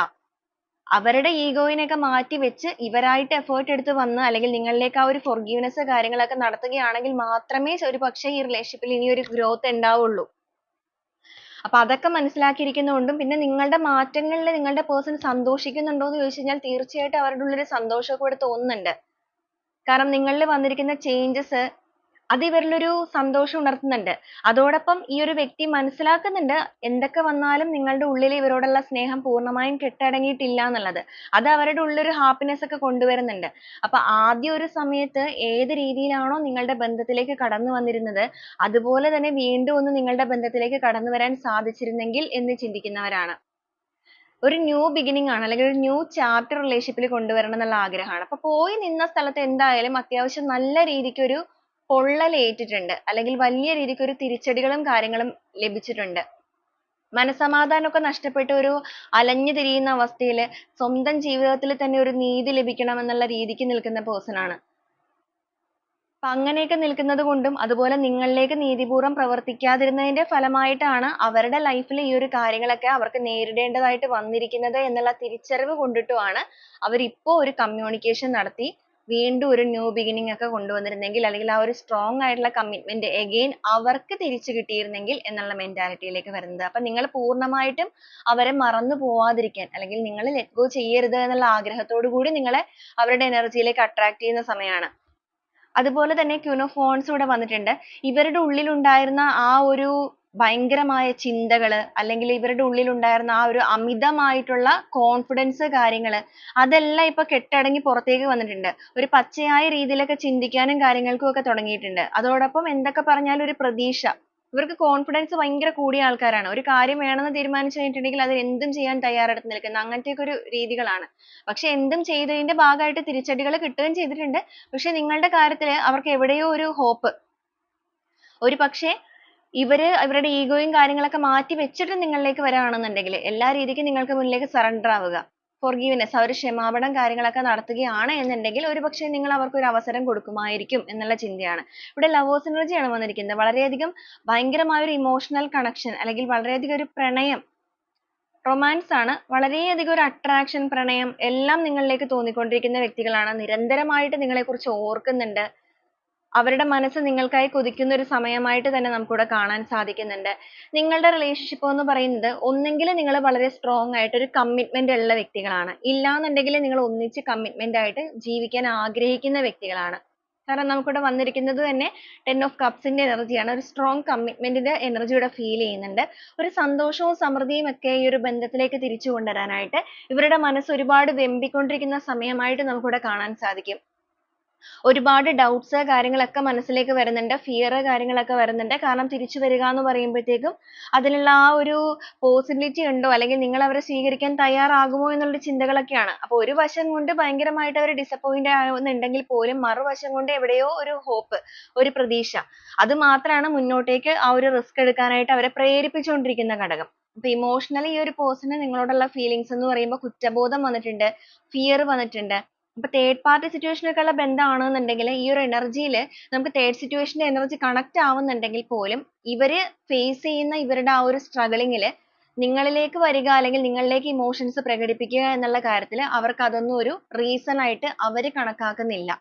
അവരുടെ ഈഗോയിനെയൊക്കെ മാറ്റി വെച്ച് ഇവരായിട്ട് എഫേർട്ട് എടുത്ത് വന്ന് അല്ലെങ്കിൽ നിങ്ങളിലേക്ക് ആ ഒരു forgiveness കാര്യങ്ങളൊക്കെ നടത്തുകയാണെങ്കിൽ മാത്രമേ ഒരു പക്ഷേ ഈ റിലേഷൻഷിപ്പിൽ ഇനി ഒരു ഗ്രോത്ത് ഉണ്ടാവുള്ളൂ. അപ്പൊ അതൊക്കെ മനസ്സിലാക്കിയിരിക്കുന്നതുകൊണ്ടും പിന്നെ നിങ്ങളുടെ മാറ്റങ്ങളിൽ നിങ്ങളുടെ പേഴ്സൺ സന്തോഷിക്കുന്നുണ്ടോ എന്ന് ചോദിച്ചു കഴിഞ്ഞാൽ തീർച്ചയായിട്ടും അവരുടെ ഉള്ളിൽ ഒരു സന്തോഷമൊക്കെ ഇവിടെ തോന്നുന്നുണ്ട്. കാരണം നിങ്ങളിൽ വന്നിരിക്കുന്ന ചേഞ്ചസ് അത് ഇവരിലൊരു സന്തോഷം ഉണർത്തുന്നുണ്ട്. അതോടൊപ്പം ഈ ഒരു വ്യക്തി മനസ്സിലാക്കുന്നുണ്ട് എന്തൊക്കെ വന്നാലും നിങ്ങളുടെ ഉള്ളിൽ ഇവരോടുള്ള സ്നേഹം പൂർണ്ണമായും കെട്ടടങ്ങിയിട്ടില്ല എന്നുള്ളത്. അത് അവരുടെ ഉള്ളിലൊരു ഹാപ്പിനെസ് ഒക്കെ കൊണ്ടുവരുന്നുണ്ട്. അപ്പൊ ആദ്യ ഒരു സമയത്ത് ഏത് രീതിയിലാണോ നിങ്ങളുടെ ബന്ധത്തിലേക്ക് കടന്നു വന്നിരുന്നത് അതുപോലെ തന്നെ വീണ്ടും ഒന്ന് നിങ്ങളുടെ ബന്ധത്തിലേക്ക് കടന്നു വരാൻ സാധിച്ചിരുന്നെങ്കിൽ എന്ന് ചിന്തിക്കുന്നവരാണ്. ഒരു ന്യൂ ബിഗിനിങ് ആണ്, അല്ലെങ്കിൽ ഒരു ന്യൂ ചാപ്റ്റർ റിലേഷൻഷിപ്പിൽ കൊണ്ടുവരണം എന്നുള്ള ആഗ്രഹമാണ്. അപ്പൊ പോയി നിന്ന സ്ഥലത്ത് എന്തായാലും അത്യാവശ്യം നല്ല രീതിക്ക് ഒരു പൊള്ളൽ ഏറ്റിട്ടുണ്ട്, അല്ലെങ്കിൽ വലിയ രീതിക്ക് ഒരു തിരിച്ചടികളും കാര്യങ്ങളും ലഭിച്ചിട്ടുണ്ട്. മനസ്സമാധാനമൊക്കെ നഷ്ടപ്പെട്ട് ഒരു അലഞ്ഞു തിരിയുന്ന അവസ്ഥയിൽ സ്വന്തം ജീവിതത്തിൽ തന്നെ ഒരു നീതി ലഭിക്കണം എന്നുള്ള രീതിക്ക് നിൽക്കുന്ന പേഴ്സൺ ആണ്. അപ്പൊ അങ്ങനെയൊക്കെ നിൽക്കുന്നത് കൊണ്ടും അതുപോലെ നിങ്ങളിലേക്ക് നീതിപൂർവം പ്രവർത്തിക്കാതിരുന്നതിന്റെ ഫലമായിട്ടാണ് അവരുടെ ലൈഫിൽ ഈ ഒരു കാര്യങ്ങളൊക്കെ അവർക്ക് നേരിടേണ്ടതായിട്ട് വന്നിരിക്കുന്നത് എന്നുള്ള തിരിച്ചറിവ് കൊണ്ടിട്ടുമാണ് അവരിപ്പോ ഒരു കമ്മ്യൂണിക്കേഷൻ നടത്തി വീണ്ടും ഒരു ന്യൂ ബിഗിനിങ് ഒക്കെ കൊണ്ടുവന്നിരുന്നെങ്കിൽ, അല്ലെങ്കിൽ ആ ഒരു സ്ട്രോങ് ആയിട്ടുള്ള കമ്മിറ്റ്മെന്റ് എഗെയിൻ അവർക്ക് തിരിച്ചു കിട്ടിയിരുന്നെങ്കിൽ എന്നുള്ള മെന്റാലിറ്റിയിലേക്ക് വരുന്നത്. അപ്പൊ നിങ്ങൾ പൂർണ്ണമായിട്ടും അവരെ മറന്നു പോവാതിരിക്കാൻ, അല്ലെങ്കിൽ നിങ്ങൾ ലെറ്റ് ഗോ ചെയ്യരുത് എന്നുള്ള ആഗ്രഹത്തോടു കൂടി നിങ്ങളെ അവരുടെ എനർജിയിലേക്ക് അട്രാക്ട് ചെയ്യുന്ന സമയമാണ്. അതുപോലെ തന്നെ ക്യൂൻ ഓഫ് വാണ്ട്സ് ഇവിടെ വന്നിട്ടുണ്ട്. ഇവരുടെ ഉള്ളിൽ ഉണ്ടായിരുന്ന ആ ഒരു ഭയങ്കരമായ ചിന്തകള്, അല്ലെങ്കിൽ ഇവരുടെ ഉള്ളിൽ ഉണ്ടായിരുന്ന ആ ഒരു അമിതമായിട്ടുള്ള കോൺഫിഡൻസ് കാര്യങ്ങള്, അതെല്ലാം ഇപ്പൊ കെട്ടടങ്ങി പുറത്തേക്ക് വന്നിട്ടുണ്ട്. ഒരു പച്ചയായ രീതിയിലൊക്കെ ചിന്തിക്കാനും കാര്യങ്ങൾക്കും ഒക്കെ തുടങ്ങിയിട്ടുണ്ട്. അതോടൊപ്പം എന്തൊക്കെ പറഞ്ഞാലും ഒരു പ്രതീക്ഷ. ഇവർക്ക് കോൺഫിഡൻസ് ഭയങ്കര കൂടിയ ആൾക്കാരാണ്. ഒരു കാര്യം വേണമെന്ന് തീരുമാനിച്ചു കഴിഞ്ഞിട്ടുണ്ടെങ്കിൽ അത് എന്തും ചെയ്യാൻ തയ്യാറെടുത്ത് നിൽക്കുന്ന അങ്ങനത്തെയൊക്കെ ഒരു രീതികളാണ്. പക്ഷെ എന്തും ചെയ്തതിന്റെ ഭാഗമായിട്ട് തിരിച്ചടികൾ കിട്ടുകയും ചെയ്തിട്ടുണ്ട്. പക്ഷെ നിങ്ങളുടെ കാര്യത്തിൽ അവർക്ക് എവിടെയോ ഒരു ഹോപ്പ്, ഒരു പക്ഷേ ഇവര് അവരുടെ ഈഗോയും കാര്യങ്ങളൊക്കെ മാറ്റി വെച്ചിട്ട് നിങ്ങളിലേക്ക് വരാണെന്നുണ്ടെങ്കിൽ എല്ലാ രീതിക്കും നിങ്ങൾക്ക് മുന്നിലേക്ക് സറണ്ടർ ആവുക, ഫോർഗീവ്നെസ്, ആ ഒരു ക്ഷമാപണം കാര്യങ്ങളൊക്കെ നടത്തുകയാണ് എന്നുണ്ടെങ്കിൽ ഒരുപക്ഷെ നിങ്ങൾ അവർക്ക് ഒരു അവസരം കൊടുക്കുമായിരിക്കും എന്നുള്ള ചിന്തയാണ്. ഇവിടെ ലവേഴ്സ് എനർജിയാണ് വന്നിരിക്കുന്നത്. വളരെയധികം ഭയങ്കരമായ ഒരു ഇമോഷണൽ കണക്ഷൻ, അല്ലെങ്കിൽ വളരെയധികം ഒരു പ്രണയം, റൊമാൻസ് ആണ്. വളരെയധികം ഒരു അട്രാക്ഷൻ, പ്രണയം എല്ലാം നിങ്ങളിലേക്ക് തോന്നിക്കൊണ്ടിരിക്കുന്ന വ്യക്തികളാണ്. നിരന്തരമായിട്ട് നിങ്ങളെക്കുറിച്ച് ഓർക്കുന്നുണ്ട്. അവരുടെ മനസ്സ് നിങ്ങൾക്കായി കൊതിക്കുന്ന ഒരു സമയമായിട്ട് തന്നെ നമുക്കിവിടെ കാണാൻ സാധിക്കുന്നുണ്ട്. നിങ്ങളുടെ റിലേഷൻഷിപ്പ് എന്ന് പറയുന്നത് ഒന്നെങ്കിൽ നിങ്ങൾ വളരെ സ്ട്രോങ് ആയിട്ട് ഒരു കമ്മിറ്റ്മെന്റ് ഉള്ള വ്യക്തികളാണ്, ഇല്ലാന്നുണ്ടെങ്കിൽ നിങ്ങൾ ഒന്നിച്ച് കമ്മിറ്റ്മെന്റ് ആയിട്ട് ജീവിക്കാൻ ആഗ്രഹിക്കുന്ന വ്യക്തികളാണ്. കാരണം നമുക്കിവിടെ വന്നിരിക്കുന്നത് തന്നെ 10 ഓഫ് കപ്സിന്റെ എനർജിയാണ്. ഒരു സ്ട്രോങ് കമ്മിറ്റ്മെന്റിന്റെ എനർജി ഇവിടെ ഫീൽ ചെയ്യുന്നുണ്ട്. ഒരു സന്തോഷവും സമൃദ്ധിയും ഒക്കെ ഈ ഒരു ബന്ധത്തിലേക്ക് തിരിച്ചു കൊണ്ടുവരാനായിട്ട് ഇവരുടെ മനസ്സ് ഒരുപാട് വെമ്പിക്കൊണ്ടിരിക്കുന്ന സമയമായിട്ട് നമുക്കിവിടെ കാണാൻ സാധിക്കും. ഒരുപാട് ഡൗട്ട്സ് കാര്യങ്ങളൊക്കെ മനസ്സിലേക്ക് വരുന്നുണ്ട്, ഫിയർ കാര്യങ്ങളൊക്കെ വരുന്നുണ്ട്. കാരണം തിരിച്ചു വരിക എന്ന് പറയുമ്പോഴത്തേക്കും അതിനുള്ള ആ ഒരു പോസിബിലിറ്റി ഉണ്ടോ, അല്ലെങ്കിൽ നിങ്ങൾ അവരെ സ്വീകരിക്കാൻ തയ്യാറാകുമോ എന്നുള്ള ചിന്തകളൊക്കെയാണ്. അപ്പൊ ഒരു വശം കൊണ്ട് ഭയങ്കരമായിട്ട് അവർ ഡിസപ്പോയിന്റ് ആവുന്നുണ്ടെങ്കിൽ പോലും മറുവശം കൊണ്ട് എവിടെയോ ഒരു ഹോപ്പ്, ഒരു പ്രതീക്ഷ, അത് മാത്രമാണ് മുന്നോട്ടേക്ക് ആ ഒരു റിസ്ക് എടുക്കാനായിട്ട് അവരെ പ്രേരിപ്പിച്ചുകൊണ്ടിരിക്കുന്ന ഘടകം. അപ്പൊ ഇമോഷണലി ഈ ഒരു പേഴ്സണ് നിങ്ങളോടുള്ള ഫീലിങ്സ് എന്ന് പറയുമ്പോൾ കുറ്റബോധം വന്നിട്ടുണ്ട്, ഫിയർ വന്നിട്ടുണ്ട്. അപ്പൊ തേർഡ് പാർട്ടി സിറ്റുവേഷനൊക്കെയുള്ള ബന്ധമാണെന്നുണ്ടെങ്കിൽ ഈ ഒരു എനർജിയിൽ നമുക്ക് തേർഡ് സിറ്റുവേഷന്റെ എനർജി കണക്ട് ആവുന്നുണ്ടെങ്കിൽ പോലും ഇവര് ഫേസ് ചെയ്യുന്ന ഇവരുടെ ആ ഒരു സ്ട്രഗിളിങ്ങിൽ നിങ്ങളിലേക്ക് വരിക അല്ലെങ്കിൽ നിങ്ങളിലേക്ക് ഇമോഷൻസ് പ്രകടിപ്പിക്കുക എന്നുള്ള കാര്യത്തിൽ അവർക്ക് അതൊന്നും ഒരു റീസൺ ആയിട്ട് അവര് കണക്കാക്കുന്നില്ല.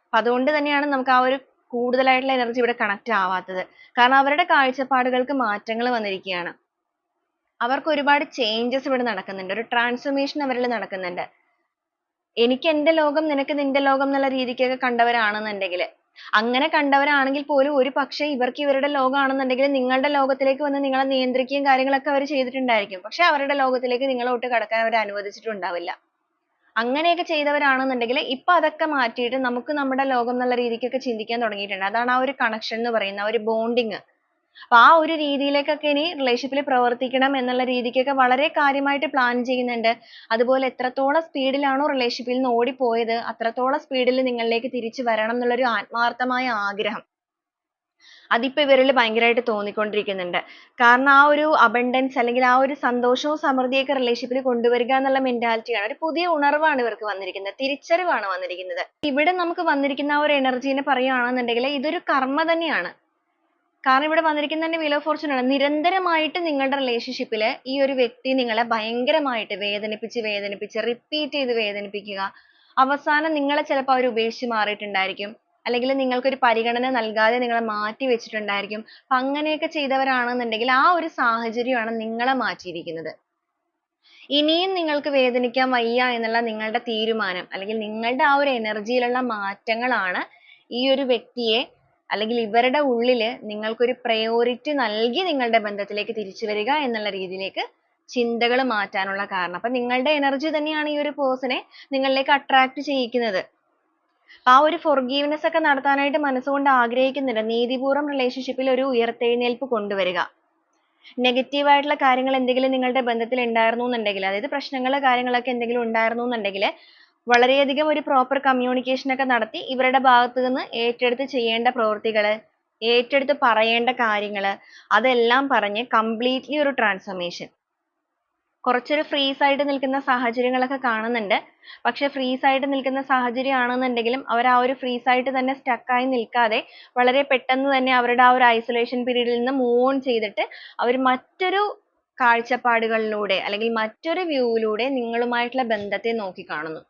അപ്പൊ അതുകൊണ്ട് തന്നെയാണ് നമുക്ക് ആ ഒരു കൂടുതലായിട്ടുള്ള എനർജി ഇവിടെ കണക്ട് ആവാത്തത്. കാരണം അവരുടെ കാഴ്ചപ്പാടുകൾക്ക് മാറ്റങ്ങൾ വന്നിരിക്കുകയാണ്. അവർക്ക് ഒരുപാട് ചേഞ്ചസ് ഇവിടെ നടക്കുന്നുണ്ട്. ഒരു ട്രാൻസ്ഫോർമേഷൻ അവരിൽ നടക്കുന്നുണ്ട്. എനിക്ക് എന്റെ ലോകം നിനക്ക് നിന്റെ ലോകം എന്നുള്ള രീതിക്കൊക്കെ കണ്ടവരാണെന്നുണ്ടെങ്കിൽ, അങ്ങനെ കണ്ടവരാണെങ്കിൽ പോലും ഒരു പക്ഷേ ഇവർക്ക് ഇവരുടെ ലോകമാണെന്നുണ്ടെങ്കിൽ നിങ്ങളുടെ ലോകത്തിലേക്ക് വന്ന് നിങ്ങളെ നിയന്ത്രിക്കുകയും കാര്യങ്ങളൊക്കെ അവർ ചെയ്തിട്ടുണ്ടായിരിക്കും. പക്ഷെ അവരുടെ ലോകത്തിലേക്ക് നിങ്ങളെ ഒട്ട് കടക്കാൻ അവർ അനുവദിച്ചിട്ടുണ്ടാവില്ല. അങ്ങനെയൊക്കെ ചെയ്തവരാണെന്നുണ്ടെങ്കിൽ ഇപ്പൊ അതൊക്കെ മാറ്റിയിട്ട് നമുക്ക് നമ്മുടെ ലോകം എന്നുള്ള രീതിക്കൊക്കെ ചിന്തിക്കാൻ തുടങ്ങിയിട്ടുണ്ട്. അതാണ് ആ ഒരു കണക്ഷൻ എന്ന് പറയുന്ന ആ ഒരു ബോണ്ടിങ്. അപ്പൊ ആ ഒരു രീതിയിലേക്കൊക്കെ ഇനി റിലേഷൻഷിപ്പിൽ പ്രവർത്തിക്കണം എന്നുള്ള രീതിക്കൊക്കെ വളരെ കാര്യമായിട്ട് പ്ലാൻ ചെയ്യുന്നുണ്ട്. അതുപോലെ എത്രത്തോളം സ്പീഡിലാണോ റിലേഷൻഷിപ്പിൽ നിന്ന് ഓടിപ്പോയത് അത്രത്തോളം സ്പീഡിൽ നിങ്ങളിലേക്ക് തിരിച്ചു വരണം എന്നുള്ളൊരു ആത്മാർത്ഥമായ ആഗ്രഹം അതിപ്പോ ഇവരിൽ ഭയങ്കരമായിട്ട് തോന്നിക്കൊണ്ടിരിക്കുന്നുണ്ട്. കാരണം ആ ഒരു അബണ്ടൻസ് അല്ലെങ്കിൽ ആ ഒരു സന്തോഷവും സമൃദ്ധിയൊക്കെ റിലേഷൻഷിപ്പിൽ കൊണ്ടുവരിക എന്നുള്ള മെന്റാലിറ്റിയാണ്. ഒരു പുതിയ ഉണർവാണ് ഇവർക്ക് വന്നിരിക്കുന്നത്, തിരിച്ചറിവാണ് വന്നിരിക്കുന്നത്. ഇവിടെ നമുക്ക് വന്നിരിക്കുന്ന ആ ഒരു എനർജീനെ പറയുകയാണെന്നുണ്ടെങ്കിൽ ഇതൊരു കർമ്മ തന്നെയാണ്. കാരണം ഇവിടെ വന്നിരിക്കുന്നതിന്റെ വീൽ ഓഫ് ഫോർച്യൂൺ ആണ്. നിരന്തരമായിട്ട് നിങ്ങളുടെ റിലേഷൻഷിപ്പിൽ ഈ ഒരു വ്യക്തി നിങ്ങളെ ഭയങ്കരമായിട്ട് വേദനിപ്പിച്ച് റിപ്പീറ്റ് ചെയ്ത് വേദനിപ്പിക്കുക. അവസാനം നിങ്ങളെ ചിലപ്പോൾ അവർ ഉപേക്ഷിച്ച് മാറിയിട്ടുണ്ടായിരിക്കും. അല്ലെങ്കിൽ നിങ്ങൾക്കൊരു പരിഗണന നൽകാതെ നിങ്ങളെ മാറ്റി വെച്ചിട്ടുണ്ടായിരിക്കും. അപ്പൊ അങ്ങനെയൊക്കെ ചെയ്തവരാണെന്നുണ്ടെങ്കിൽ ആ ഒരു സാഹചര്യമാണ് നിങ്ങളെ മാറ്റിയിരിക്കുന്നത്. ഇനിയും നിങ്ങൾക്ക് വേദനിക്കാൻ വയ്യ എന്നുള്ള നിങ്ങളുടെ തീരുമാനം അല്ലെങ്കിൽ നിങ്ങളുടെ ആ ഒരു എനർജിയിലുള്ള മാറ്റങ്ങളാണ് ഈ ഒരു വ്യക്തിയെ അല്ലെങ്കിൽ ഇവരുടെ ഉള്ളില് നിങ്ങൾക്കൊരു പ്രയോറിറ്റി നൽകി നിങ്ങളുടെ ബന്ധത്തിലേക്ക് തിരിച്ചു വരിക എന്നുള്ള രീതിയിലേക്ക് ചിന്തകൾ മാറ്റാനുള്ള കാരണം. അപ്പൊ നിങ്ങളുടെ എനർജി തന്നെയാണ് ഈ ഒരു പേഴ്സണെ നിങ്ങളിലേക്ക് അട്രാക്ട് ചെയ്യിക്കുന്നത്. ആ ഒരു forgiveness ഒക്കെ നടത്താനായിട്ട് മനസ്സുകൊണ്ട് ആഗ്രഹിക്കുന്നുണ്ട്. നീതിപൂർവ്വം റിലേഷൻഷിപ്പിൽ ഒരു ഉയർത്തെഴുന്നേൽപ്പ് കൊണ്ടുവരിക. നെഗറ്റീവ് ആയിട്ടുള്ള കാര്യങ്ങൾ എന്തെങ്കിലും നിങ്ങളുടെ ബന്ധത്തിൽ ഉണ്ടായിരുന്നു എന്നുണ്ടെങ്കിൽ, അതായത് പ്രശ്നങ്ങൾ കാര്യങ്ങളൊക്കെ എന്തെങ്കിലും ഉണ്ടായിരുന്നു എന്നുണ്ടെങ്കിൽ വളരെയധികം ഒരു പ്രോപ്പർ കമ്മ്യൂണിക്കേഷൻ ഒക്കെ നടത്തി ഇവരുടെ ഭാഗത്ത് നിന്ന് ഏറ്റെടുത്ത് ചെയ്യേണ്ട പ്രവൃത്തികൾ, ഏറ്റെടുത്ത് പറയേണ്ട കാര്യങ്ങൾ അതെല്ലാം പറഞ്ഞ് കംപ്ലീറ്റ്ലി ഒരു ട്രാൻസ്ഫോർമേഷൻ. കുറച്ചൊരു ഫ്രീസ് ആയിട്ട് നിൽക്കുന്ന സാഹചര്യങ്ങളൊക്കെ കാണുന്നുണ്ട്. പക്ഷെ ഫ്രീസ് ആയിട്ട് നിൽക്കുന്ന സാഹചര്യം ആണെന്നുണ്ടെങ്കിലും അവർ ആ ഒരു ഫ്രീസ് ആയിട്ട് തന്നെ stuck ആയി നിൽക്കാതെ വളരെ പെട്ടെന്ന് തന്നെ അവരുടെ ആ ഒരു ഐസൊലേഷൻ പീരീഡിൽ നിന്ന് മൂവ് ഓൺ ചെയ്തിട്ട് അവർ മറ്റൊരു കാഴ്ചപ്പാടുകളിലൂടെ അല്ലെങ്കിൽ മറ്റൊരു വ്യൂവിലൂടെ നിങ്ങളുമായിട്ടുള്ള ബന്ധത്തെ നോക്കിക്കാണുന്നു.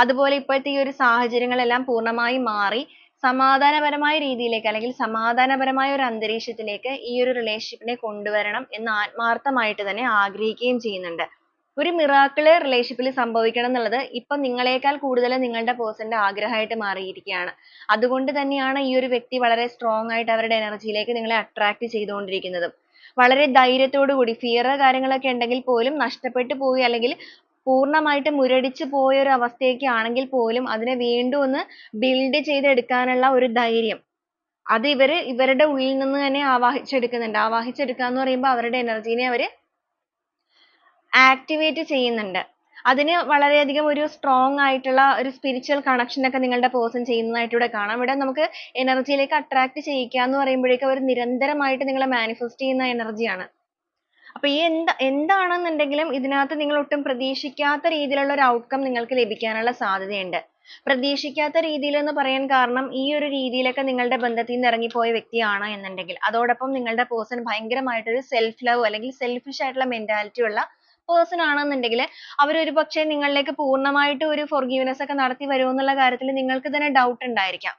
അതുപോലെ ഇപ്പോഴത്തെ ഈ ഒരു സാഹചര്യങ്ങളെല്ലാം പൂർണ്ണമായി മാറി സമാധാനപരമായ രീതിയിലേക്ക് അല്ലെങ്കിൽ സമാധാനപരമായ ഒരു അന്തരീക്ഷത്തിലേക്ക് ഈ ഒരു റിലേഷൻഷിപ്പിനെ കൊണ്ടുവരണം എന്ന് ആത്മാർത്ഥമായിട്ട് തന്നെ ആഗ്രഹിക്കുകയും ചെയ്യുന്നുണ്ട്. ഒരു മിറാക്കിൾ റിലേഷൻഷിപ്പിൽ സംഭവിക്കണം എന്നുള്ളത് ഇപ്പൊ നിങ്ങളെക്കാൾ കൂടുതൽ നിങ്ങളുടെ പേഴ്സന്റെ ആഗ്രഹമായിട്ട് മാറിയിരിക്കുകയാണ്. അതുകൊണ്ട് തന്നെയാണ് ഈ ഒരു വ്യക്തി വളരെ സ്ട്രോങ് ആയിട്ട് അവരുടെ എനർജിയിലേക്ക് നിങ്ങളെ അട്രാക്ട് ചെയ്തുകൊണ്ടിരിക്കുന്നതും. വളരെ ധൈര്യത്തോടു കൂടി ഫിയർ കാര്യങ്ങളൊക്കെ ഉണ്ടെങ്കിൽ പോലും നഷ്ടപ്പെട്ടു പോയി അല്ലെങ്കിൽ പൂർണ്ണമായിട്ട് മുരടിച്ചു പോയ ഒരു അവസ്ഥയൊക്കെ ആണെങ്കിൽ പോലും അതിനെ വീണ്ടും ഒന്ന് ബിൽഡ് ചെയ്തെടുക്കാനുള്ള ഒരു ധൈര്യം അത് ഇവരുടെ ഉള്ളിൽ നിന്ന് തന്നെ ആവാഹിച്ചെടുക്കുന്നുണ്ട്. ആവാഹിച്ചെടുക്കുക എന്ന് പറയുമ്പോൾ അവരുടെ എനർജീനെ അവർ ആക്ടിവേറ്റ് ചെയ്യുന്നുണ്ട്. അതിന് വളരെയധികം ഒരു സ്ട്രോങ് ആയിട്ടുള്ള ഒരു സ്പിരിച്വൽ കണക്ഷൻ ഒക്കെ നിങ്ങളുടെ പേഴ്സൺ ചെയ്യുന്നതായിട്ട് ഇവിടെ കാണാം. ഇവിടെ നമുക്ക് എനർജിയിലേക്ക് അട്രാക്ട് ചെയ്യിക്കുക എന്ന് പറയുമ്പോഴേക്കും അവർ നിരന്തരമായിട്ട് നിങ്ങളെ മാനിഫെസ്റ്റ് ചെയ്യുന്ന എനർജിയാണ്. അപ്പൊ ഈ എന്താണെന്നുണ്ടെങ്കിലും ഇതിനകത്ത് നിങ്ങൾ ഒട്ടും പ്രതീക്ഷിക്കാത്ത രീതിയിലുള്ള ഒരു ഔട്ട്കം നിങ്ങൾക്ക് ലഭിക്കാനുള്ള സാധ്യതയുണ്ട്. പ്രതീക്ഷിക്കാത്ത രീതിയിൽ എന്ന് പറയാൻ കാരണം ഈ ഒരു രീതിയിലൊക്കെ നിങ്ങളുടെ ബന്ധത്തിൽ നിന്ന് ഇറങ്ങിപ്പോയ വ്യക്തിയാണ് എന്നുണ്ടെങ്കിൽ അതോടൊപ്പം നിങ്ങളുടെ പേഴ്സൺ ഭയങ്കരമായിട്ടൊരു സെൽഫ് ലവ് അല്ലെങ്കിൽ സെൽഫിഷ് ആയിട്ടുള്ള മെന്റാലിറ്റി ഉള്ള പേഴ്സൺ ആണെന്നുണ്ടെങ്കിൽ അവർ ഒരുപക്ഷെ നിങ്ങളിലേക്ക് പൂർണ്ണമായിട്ട് ഒരു forgiveness ഒക്കെ നടത്തി വരുമോ എന്നുള്ള കാര്യത്തിൽ നിങ്ങൾക്ക് തന്നെ ഡൗട്ട് ഉണ്ടായിരിക്കാം.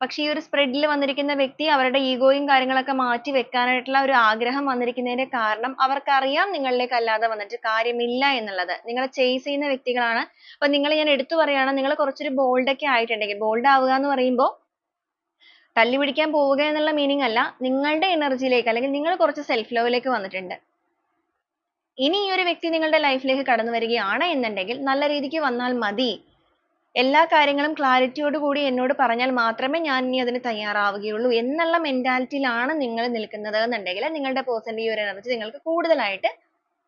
പക്ഷെ ഈ ഒരു സ്പ്രെഡിൽ വന്നിരിക്കുന്ന വ്യക്തി അവരുടെ ഈഗോയും കാര്യങ്ങളൊക്കെ മാറ്റി വെക്കാനായിട്ടുള്ള ഒരു ആഗ്രഹം വന്നിരിക്കുന്നതിന്റെ കാരണം അവർക്കറിയാം നിങ്ങളിലേക്ക് അല്ലാതെ വന്നിട്ട് കാര്യമില്ല എന്നുള്ളത്. നിങ്ങളെ ചേസ് ചെയ്യുന്ന വ്യക്തികളാണ്. അപ്പൊ നിങ്ങൾ ഞാൻ എടുത്തു പറയാണ് നിങ്ങൾ കുറച്ചൊരു ബോൾഡ് ഒക്കെ ആയിട്ടുണ്ടെങ്കിൽ, ബോൾഡ് ആവുക എന്ന് പറയുമ്പോൾ തല്ലി പിടിക്കാൻ പോവുക എന്നുള്ള മീനിങ് അല്ല, നിങ്ങളുടെ എനർജിയിലേക്ക് അല്ലെങ്കിൽ നിങ്ങൾ കുറച്ച് സെൽഫ് ലവിലേക്ക് വന്നിട്ടുണ്ട്. ഇനി ഈ ഒരു വ്യക്തി നിങ്ങളുടെ ലൈഫിലേക്ക് കടന്നു വരികയാണ് എന്നുണ്ടെങ്കിൽ നല്ല രീതിക്ക് വന്നാൽ മതി, എല്ലാ കാര്യങ്ങളും ക്ലാരിറ്റിയോട് കൂടി എന്നോട് പറഞ്ഞാൽ മാത്രമേ ഞാൻ ഇനി അതിന് തയ്യാറാവുകയുള്ളൂ എന്നുള്ള മെന്റാലിറ്റിയിലാണ് നിങ്ങൾ നിൽക്കുന്നത് എന്നുണ്ടെങ്കിൽ നിങ്ങളുടെ പേഴ്സന്റെ ഈ ഒരു എനർജി നിങ്ങൾക്ക് കൂടുതലായിട്ട്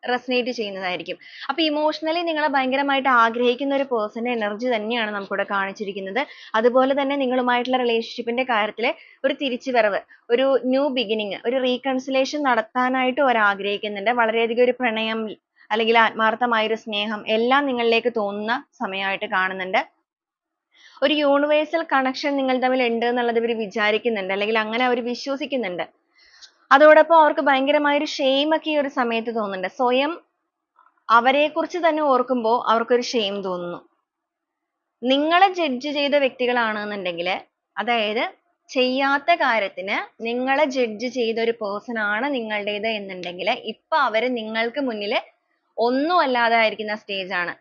റെസനേറ്റ് ചെയ്യുന്നതായിരിക്കും. അപ്പൊ ഇമോഷണലി നിങ്ങളെ ഭയങ്കരമായിട്ട് ആഗ്രഹിക്കുന്ന ഒരു പേഴ്സന്റെ എനർജി തന്നെയാണ് നമുക്കിവിടെ കാണിച്ചിരിക്കുന്നത്. അതുപോലെ തന്നെ നിങ്ങളുമായിട്ടുള്ള റിലേഷൻഷിപ്പിന്റെ കാര്യത്തിൽ ഒരു തിരിച്ചുവരവ്, ഒരു ന്യൂ ബിഗിനിങ്, ഒരു റീകൺസിലേഷൻ നടത്താനായിട്ട് അവർ ആഗ്രഹിക്കുന്നുണ്ട്. വളരെയധികം ഒരു പ്രണയം അല്ലെങ്കിൽ ആത്മാർത്ഥമായ ഒരു സ്നേഹം എല്ലാം നിങ്ങളിലേക്ക് തോന്നുന്ന സമയമായിട്ട് കാണുന്നുണ്ട്. ഒരു യൂണിവേഴ്സൽ കണക്ഷൻ നിങ്ങൾ തമ്മിൽ ഉണ്ട് എന്നുള്ളത് ഇവർ വിചാരിക്കുന്നുണ്ട്, അല്ലെങ്കിൽ അങ്ങനെ അവർ വിശ്വസിക്കുന്നുണ്ട്. അതോടൊപ്പം അവർക്ക് ഭയങ്കരമായ ഒരു ഷെയിം ഒക്കെ ഈ ഒരു സമയത്ത് തോന്നുന്നുണ്ട്. സ്വയം അവരെ കുറിച്ച് തന്നെ ഓർക്കുമ്പോൾ അവർക്കൊരു ഷെയിം തോന്നുന്നു. നിങ്ങളെ ജഡ്ജ് ചെയ്ത വ്യക്തികളാണെന്നുണ്ടെങ്കിൽ, അതായത് ചെയ്യാത്ത കാര്യത്തിന് നിങ്ങളെ ജഡ്ജ് ചെയ്ത ഒരു പേഴ്സൺ ആണ് നിങ്ങളുടേത് എന്നുണ്ടെങ്കിൽ, ഇപ്പൊ അവര് നിങ്ങൾക്ക് മുന്നിൽ ഒന്നും അല്ലാതായിരിക്കുന്ന സ്റ്റേജ് ആണ്.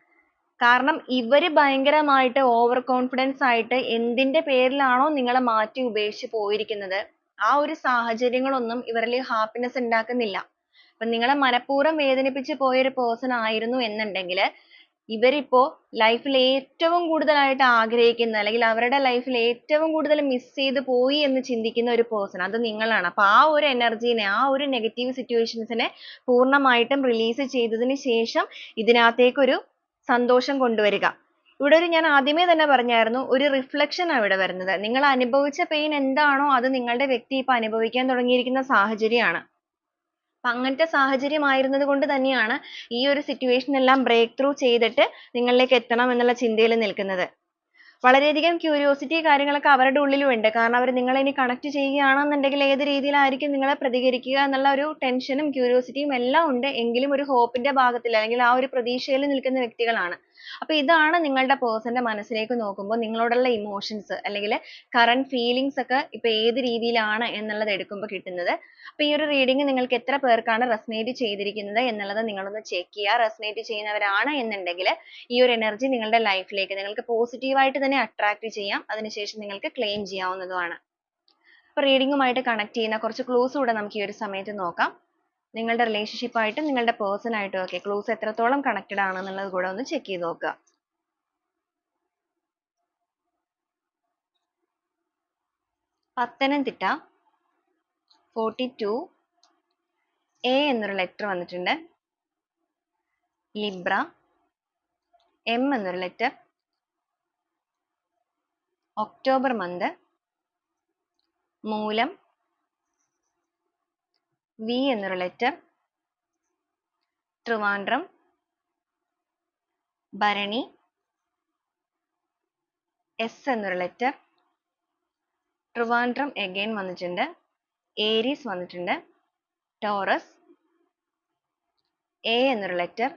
കാരണം ഇവര് ഭയങ്കരമായിട്ട് ഓവർ കോൺഫിഡൻസ് ആയിട്ട് എന്തിന്റെ പേരിലാണോ നിങ്ങളെ മാറ്റി ഉപേക്ഷിച്ച് പോയിരിക്കുന്നത്, ആ ഒരു സാഹചര്യങ്ങളൊന്നും ഇവരിൽ ഹാപ്പിനെസ് ഉണ്ടാക്കുന്നില്ല. അപ്പൊ നിങ്ങളെ മനഃപൂർവ്വം വേദനിപ്പിച്ച് പോയൊരു പേഴ്സൺ ആയിരുന്നു എന്നുണ്ടെങ്കിൽ, ഇവരിപ്പോ ലൈഫിൽ ഏറ്റവും കൂടുതലായിട്ട് ആഗ്രഹിക്കുന്ന, അല്ലെങ്കിൽ അവരുടെ ലൈഫിൽ ഏറ്റവും കൂടുതൽ മിസ് ചെയ്ത് പോയി എന്ന് ചിന്തിക്കുന്ന ഒരു പേഴ്സൺ അത് നിങ്ങളാണ്. അപ്പൊ ആ ഒരു എനർജീനെ, ആ ഒരു നെഗറ്റീവ് സിറ്റുവേഷൻസിനെ പൂർണ്ണമായിട്ടും റിലീസ് ചെയ്തതിന് ശേഷം ഇതിനകത്തേക്ക് ഒരു സന്തോഷം കൊണ്ടുവരിക. ഇവിടെ ഞാൻ ആദ്യമേ തന്നെ പറഞ്ഞായിരുന്നു, ഒരു റിഫ്ലക്ഷൻ ആണ് ഇവിടെ വരുന്നത്. നിങ്ങൾ അനുഭവിച്ച പെയിൻ എന്താണോ അത് നിങ്ങളുടെ വ്യക്തി ഇപ്പൊ അനുഭവിക്കാൻ തുടങ്ങിയിരിക്കുന്ന സാഹചര്യമാണ്. അപ്പൊ അങ്ങനത്തെ സാഹചര്യം ആയിരുന്നത് കൊണ്ട് തന്നെയാണ് ഈ ഒരു സിറ്റുവേഷൻ എല്ലാം ബ്രേക്ക് ത്രൂ ചെയ്തിട്ട് നിങ്ങളിലേക്ക് എത്തണം എന്നുള്ള ചിന്തയിൽ നിൽക്കുന്നത്. വളരെയധികം ക്യൂരിയോസിറ്റി കാര്യങ്ങളൊക്കെ അവരുടെ ഉള്ളിലും ഉണ്ട്. കാരണം അവർ നിങ്ങളെ ഇനി കണക്ട് ചെയ്യുകയാണെന്നുണ്ടെങ്കിൽ ഏത് രീതിയിലായിരിക്കും നിങ്ങളെ പ്രതികരിക്കുക എന്നുള്ള ഒരു ടെൻഷനും ക്യൂരിയോസിറ്റിയും എല്ലാം ഉണ്ട്. എങ്കിലും ഒരു ഹോപ്പിന്റെ ഭാഗത്തിൽ, അല്ലെങ്കിൽ ആ ഒരു പ്രതീക്ഷയിൽ നിൽക്കുന്ന വ്യക്തികളാണ്. അപ്പൊ ഇതാണ് നിങ്ങളുടെ പേഴ്സന്റെ മനസ്സിലേക്ക് നോക്കുമ്പോൾ നിങ്ങളോടുള്ള ഇമോഷൻസ്, അല്ലെങ്കിൽ കറന്റ് ഫീലിങ്സ് ഒക്കെ ഇപ്പൊ ഏത് രീതിയിലാണ് എന്നുള്ളത് എടുക്കുമ്പോൾ കിട്ടുന്നത്. അപ്പൊ ഈ ഒരു റീഡിംഗ് നിങ്ങൾക്ക് എത്ര പേർക്കാണ് റെസനേറ്റ് ചെയ്തിരിക്കുന്നത് എന്നുള്ളത് നിങ്ങളൊന്ന് ചെക്ക് ചെയ്യുക. റെസനേറ്റ് ചെയ്യുന്നവരാണ് എന്നുണ്ടെങ്കിൽ ഈ ഒരു എനർജി നിങ്ങളുടെ ലൈഫിലേക്ക് നിങ്ങൾക്ക് പോസിറ്റീവായിട്ട് തന്നെ അട്രാക്ട് ചെയ്യാം. അതിനുശേഷം നിങ്ങൾക്ക് ക്ലെയിം ചെയ്യാവുന്നതുമാണ്. അപ്പൊ റീഡിങ്ങുമായിട്ട് കണക്ട് ചെയ്യുന്ന കുറച്ച് ക്ലൂസ് കൂടെ നമുക്ക് ഈ ഒരു സമയത്ത് നോക്കാം. നിങ്ങളുടെ റിലേഷൻഷിപ്പ് ആയിട്ടും നിങ്ങളുടെ പേഴ്സൺ ആയിട്ടും ഒക്കെ ക്ലൂസ് എത്രത്തോളം കണക്റ്റഡ് ആണെന്നുള്ളത് കൂടെ ഒന്ന് ചെക്ക് ചെയ്ത് നോക്കുക. പത്തനംതിട്ട 42 എ എന്നൊരു ലെറ്റർ വന്നിട്ടുണ്ട്. ലിബ്ര എം എന്നൊരു ലെറ്റർ. October month. മൂലം വി എന്നൊരു ലെറ്റർ. ട്രിവാൻഡ്രം. ഭരണി എസ് എന്നൊരു ലെറ്റർ. ട്രിവാൻഡ്രം എഗെയിൻ വന്നിട്ടുണ്ട്. ഏരീസ് വന്നിട്ടുണ്ട്. ടോറസ്. എ എന്നൊരു letter.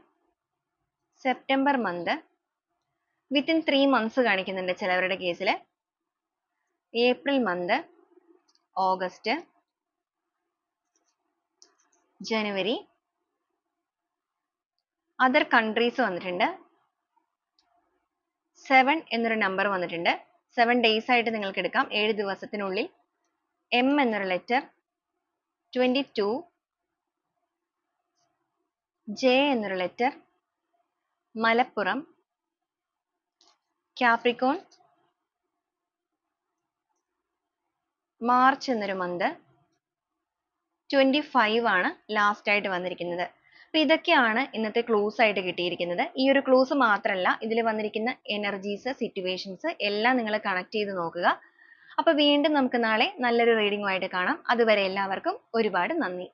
September month. Within 3 months കാണിക്കുന്നുണ്ട് ചിലവരുടെ കേസിൽ. April month. ഓഗസ്റ്റ്. ജനുവരി. അതർ കൺട്രീസ് വന്നിട്ടുണ്ട്. 7 എന്നൊരു നമ്പർ വന്നിട്ടുണ്ട്. 7 days ആയിട്ട് നിങ്ങൾക്ക് എടുക്കാം, 7 ദിവസത്തിനുള്ളിൽ. എം എന്നൊരു ലെറ്റർ. 22. ജെ എന്നൊരു ലെറ്റർ. മലപ്പുറം. കാപ്രിക്കോൺ. മാർച്ച് എന്നൊരു മന്ത്. 25 ആണ് ലാസ്റ്റ് ആയിട്ട് വന്നിരിക്കുന്നത്. അപ്പൊ ഇതൊക്കെയാണ് ഇന്നത്തെ ക്ലൂസ് ആയിട്ട് കിട്ടിയിരിക്കുന്നത്. ഈ ഒരു ക്ലൂസ് മാത്രമല്ല, ഇതിൽ വന്നിരിക്കുന്ന എനർജീസ്, സിറ്റുവേഷൻസ് എല്ലാം നിങ്ങൾ കണക്ട് ചെയ്ത് നോക്കുക. അപ്പൊ വീണ്ടും നമുക്ക് നാളെ നല്ലൊരു റീഡിംഗുമായിട്ട് കാണാം. അതുവരെ എല്ലാവർക്കും ഒരുപാട് നന്ദി.